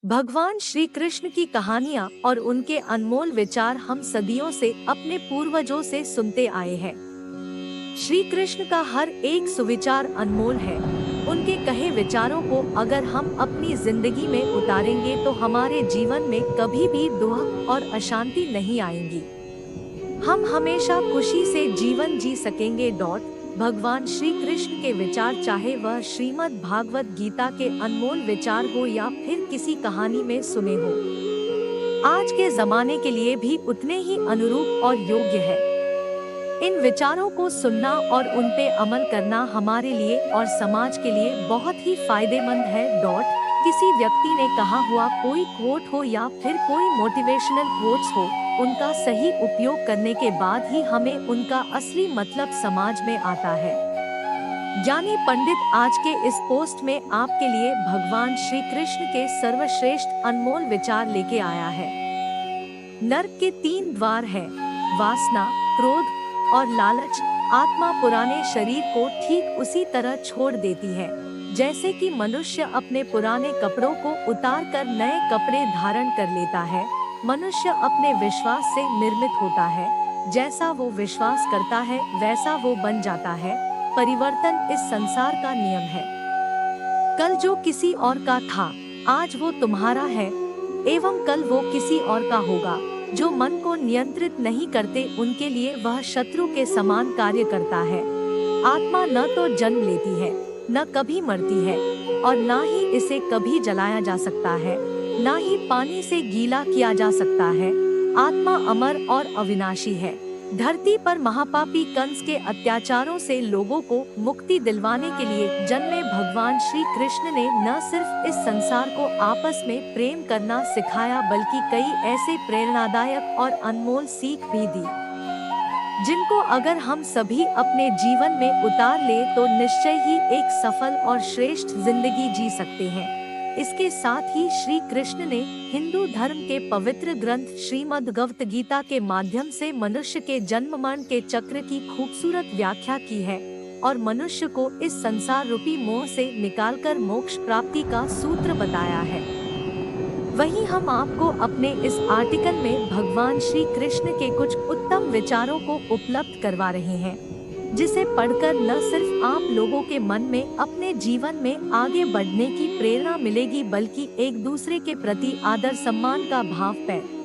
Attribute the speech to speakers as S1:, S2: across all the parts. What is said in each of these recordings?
S1: भगवान श्री कृष्ण की कहानियाँ और उनके अनमोल विचार हम सदियों से अपने पूर्वजों से सुनते आए हैं। श्री कृष्ण का हर एक सुविचार अनमोल है। उनके कहे विचारों को अगर हम अपनी जिंदगी में उतारेंगे तो हमारे जीवन में कभी भी दुख और अशांति नहीं आएंगी। हम हमेशा खुशी से जीवन जी सकेंगे। भगवान श्री कृष्ण के विचार, चाहे वह श्रीमद् भागवत गीता के अनमोल विचार हो या फिर किसी कहानी में सुने हो, आज के जमाने के लिए भी उतने ही अनुरूप और योग्य है। इन विचारों को सुनना और उन पे अमल करना हमारे लिए और समाज के लिए बहुत ही फायदेमंद है। किसी व्यक्ति ने कहा हुआ कोई कोट हो या फिर कोई मोटिवेशनल कोट्स हो, उनका सही उपयोग करने के बाद ही हमें उनका असली मतलब समझ में आता है। ज्ञानी पंडित आज के इस पोस्ट में आपके लिए भगवान श्री कृष्ण के सर्वश्रेष्ठ अनमोल विचार लेके आया है। नरक के 3 द्वार है, वासना, क्रोध और लालच। आत्मा पुराने शरीर को ठीक उसी तरह छोड़ देती है जैसे कि मनुष्य अपने पुराने कपड़ों को उतार कर नए कपड़े धारण कर लेता है। मनुष्य अपने विश्वास से निर्मित होता है, जैसा वो विश्वास करता है वैसा वो बन जाता है। परिवर्तन इस संसार का नियम है। कल जो किसी और का था, आज वो तुम्हारा है, एवं कल वो किसी और का होगा। जो मन को नियंत्रित नहीं करते उनके लिए वह शत्रु के समान कार्य करता है। आत्मा न तो जन्म लेती है, न कभी मरती है, और न ही इसे कभी जलाया जा सकता है, न ही पानी से गीला किया जा सकता है। आत्मा अमर और अविनाशी है। धरती पर महापापी कंस के अत्याचारों से लोगों को मुक्ति दिलवाने के लिए जन्मे भगवान श्री कृष्ण ने न सिर्फ इस संसार को आपस में प्रेम करना सिखाया, बल्कि कई ऐसे प्रेरणादायक और अनमोल सीख भी दी, जिनको अगर हम सभी अपने जीवन में उतार ले तो निश्चय ही एक सफल और श्रेष्ठ जिंदगी जी सकते हैं। इसके साथ ही श्री कृष्ण ने हिंदू धर्म के पवित्र ग्रंथ श्रीमद् भगवत गीता के माध्यम से मनुष्य के जन्म मरण के चक्र की खूबसूरत व्याख्या की है और मनुष्य को इस संसार रूपी मोह से निकालकर मोक्ष प्राप्ति का सूत्र बताया है। वहीं हम आपको अपने इस आर्टिकल में भगवान श्री कृष्ण के कुछ उत्तम विचारों को उपलब्ध करवा रहे हैं, जिसे पढ़कर न सिर्फ आप लोगों के मन में अपने जीवन में आगे बढ़ने की प्रेरणा मिलेगी, बल्कि एक दूसरे के प्रति आदर सम्मान का भाव पैदा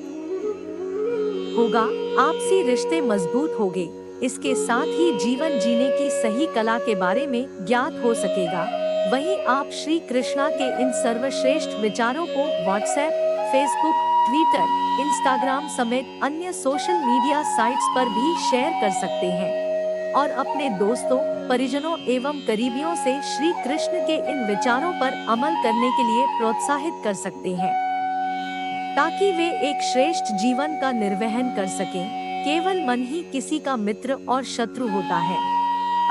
S1: होगा, आपसी रिश्ते मजबूत होंगे। इसके साथ ही जीवन जीने की सही कला के बारे में ज्ञात हो सकेगा। वहीं आप श्री कृष्णा के इन सर्वश्रेष्ठ विचारों को व्हाट्सएप, फेसबुक, ट्विटर, इंस्टाग्राम समेत अन्य सोशल मीडिया साइट्स पर भी शेयर कर सकते हैं और अपने दोस्तों, परिजनों एवं करीबियों से श्री कृष्ण के इन विचारों पर अमल करने के लिए प्रोत्साहित कर सकते हैं, ताकि वे एक श्रेष्ठ जीवन का निर्वहन कर सकें। केवल मन ही किसी का मित्र और शत्रु होता है।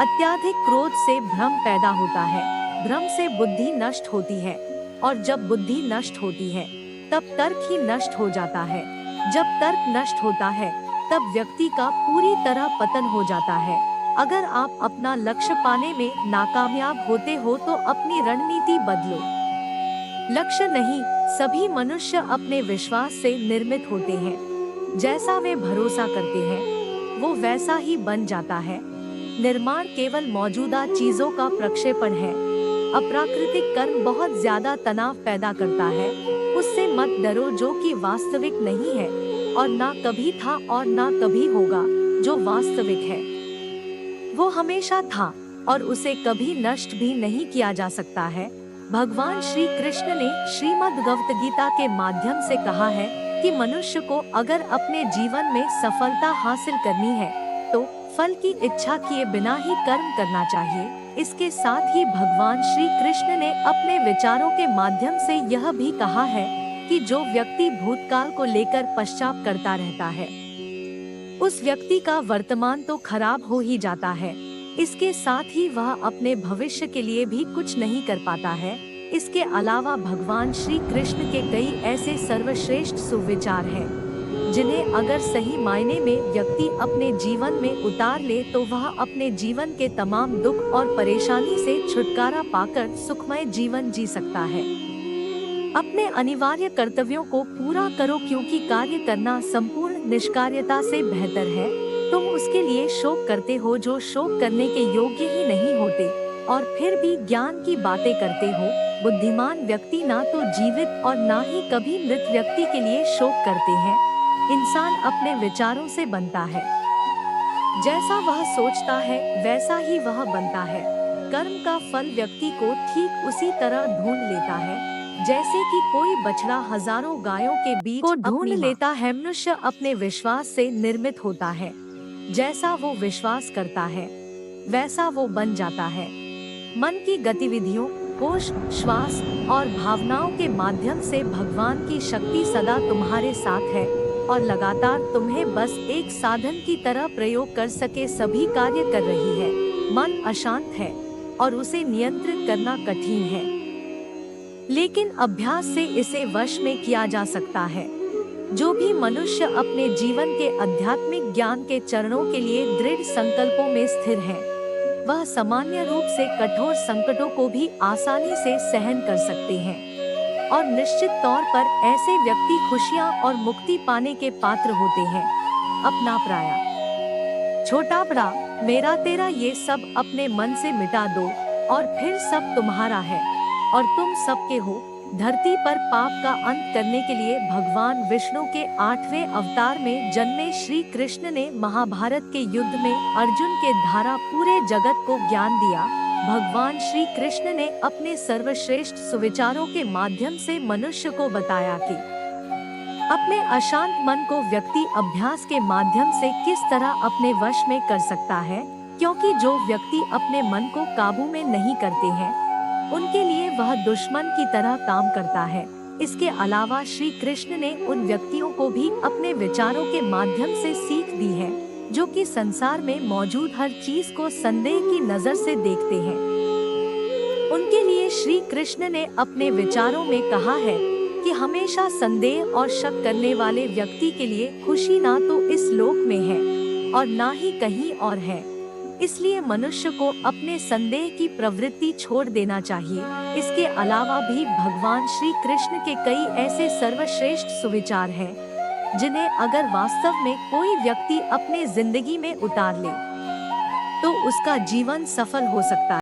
S1: अत्याधिक क्रोध से भ्रम पैदा होता है, भ्रम से बुद्धि नष्ट होती है, और जब बुद्धि नष्ट होती है तब तर्क ही नष्ट हो जाता है। जब तर्क नष्ट होता है तब व्यक्ति का पूरी तरह पतन हो जाता है। अगर आप अपना लक्ष्य पाने में नाकामयाब होते हो तो अपनी रणनीति बदलो। लक्ष्य नहीं, सभी मनुष्य अपने विश्वास से निर्मित होते हैं। जैसा वे भरोसा करते हैं वो वैसा ही बन जाता है। निर्माण केवल मौजूदा चीजों का प्रक्षेपण है। अप्राकृतिक कर्म बहुत ज्यादा तनाव पैदा करता है। उससे मत डरो जो कि वास्तविक नहीं है, और ना कभी था और ना कभी होगा। जो वास्तविक है वो हमेशा था और उसे कभी नष्ट भी नहीं किया जा सकता है। भगवान श्री कृष्ण ने श्रीमद् भगवत गीता के माध्यम से कहा है कि मनुष्य को अगर अपने जीवन में सफलता हासिल करनी है तो फल की इच्छा किए बिना ही कर्म करना चाहिए। इसके साथ ही भगवान श्री कृष्ण ने अपने विचारों के माध्यम से यह भी कहा है कि जो व्यक्ति भूतकाल को लेकर पश्चाताप करता रहता है उस व्यक्ति का वर्तमान तो खराब हो ही जाता है, इसके साथ ही वह अपने भविष्य के लिए भी कुछ नहीं कर पाता है। इसके अलावा भगवान श्री कृष्ण के कई ऐसे सर्वश्रेष्ठ सुविचार हैं जिन्हें अगर सही मायने में व्यक्ति अपने जीवन में उतार ले तो वह अपने जीवन के तमाम दुख और परेशानी से छुटकारा पाकर सुखमय जीवन जी सकता है। अपने अनिवार्य कर्तव्यों को पूरा करो, क्योंकि कार्य करना संपूर्ण निष्कार्यता से बेहतर है। तुम उसके लिए शोक करते हो जो शोक करने के योग्य ही नहीं होते, और फिर भी ज्ञान की बातें करते हो। बुद्धिमान व्यक्ति ना तो जीवित और ना ही कभी मृत व्यक्ति के लिए शोक करते हैं। इंसान अपने विचारों से बनता है। जैसा वह सोचता है वैसा ही वह बनता है। कर्म का फल व्यक्ति को ठीक उसी तरह ढूंढ लेता है जैसे कि कोई बछड़ा हजारों गायों के बीच को ढूंढ लेता है। मनुष्य अपने विश्वास से निर्मित होता है। जैसा वो विश्वास करता है वैसा वो बन जाता है। मन की गतिविधियों, होश, श्वास और भावनाओं के माध्यम से भगवान की शक्ति सदा तुम्हारे साथ है और लगातार तुम्हें बस एक साधन की तरह प्रयोग कर सके सभी कार्य कर रही है। मन अशांत है और उसे नियंत्रित करना कठिन है, लेकिन अभ्यास से इसे वश में किया जा सकता है। जो भी मनुष्य अपने जीवन के आध्यात्मिक ज्ञान के चरणों के लिए दृढ़ संकल्पों में स्थिर है, वह सामान्य रूप से कठोर संकटों को भी आसानी से सहन कर सकते हैं, और निश्चित तौर पर ऐसे व्यक्ति खुशियां और मुक्ति पाने के पात्र होते हैं। अपना पराया, छोटा बड़ा, मेरा तेरा, ये सब अपने मन से मिटा दो और फिर सब तुम्हारा है और तुम सबके हो। धरती पर पाप का अंत करने के लिए भगवान विष्णु के 8वें अवतार में जन्मे श्री कृष्ण ने महाभारत के युद्ध में अर्जुन के द्वारा पूरे जगत को ज्ञान दिया। भगवान श्री कृष्ण ने अपने सर्वश्रेष्ठ सुविचारों के माध्यम से मनुष्य को बताया कि अपने अशांत मन को व्यक्ति अभ्यास के माध्यम से किस तरह अपने वश में कर सकता है, क्योंकि जो व्यक्ति अपने मन को काबू में नहीं करते हैं उनके लिए वह दुश्मन की तरह काम करता है। इसके अलावा श्री कृष्ण ने उन व्यक्तियों को भी अपने विचारों के माध्यम से सीख दी है जो कि संसार में मौजूद हर चीज को संदेह की नजर से देखते हैं। उनके लिए श्री कृष्ण ने अपने विचारों में कहा है कि हमेशा संदेह और शक करने वाले व्यक्ति के लिए खुशी ना तो इस लोक में है और ना ही कहीं और है। इसलिए मनुष्य को अपने संदेह की प्रवृत्ति छोड़ देना चाहिए। इसके अलावा भी भगवान श्री कृष्ण के कई ऐसे सर्वश्रेष्ठ सुविचार हैं जिन्हें अगर वास्तव में कोई व्यक्ति अपने जिंदगी में उतार ले तो उसका जीवन सफल हो सकता है।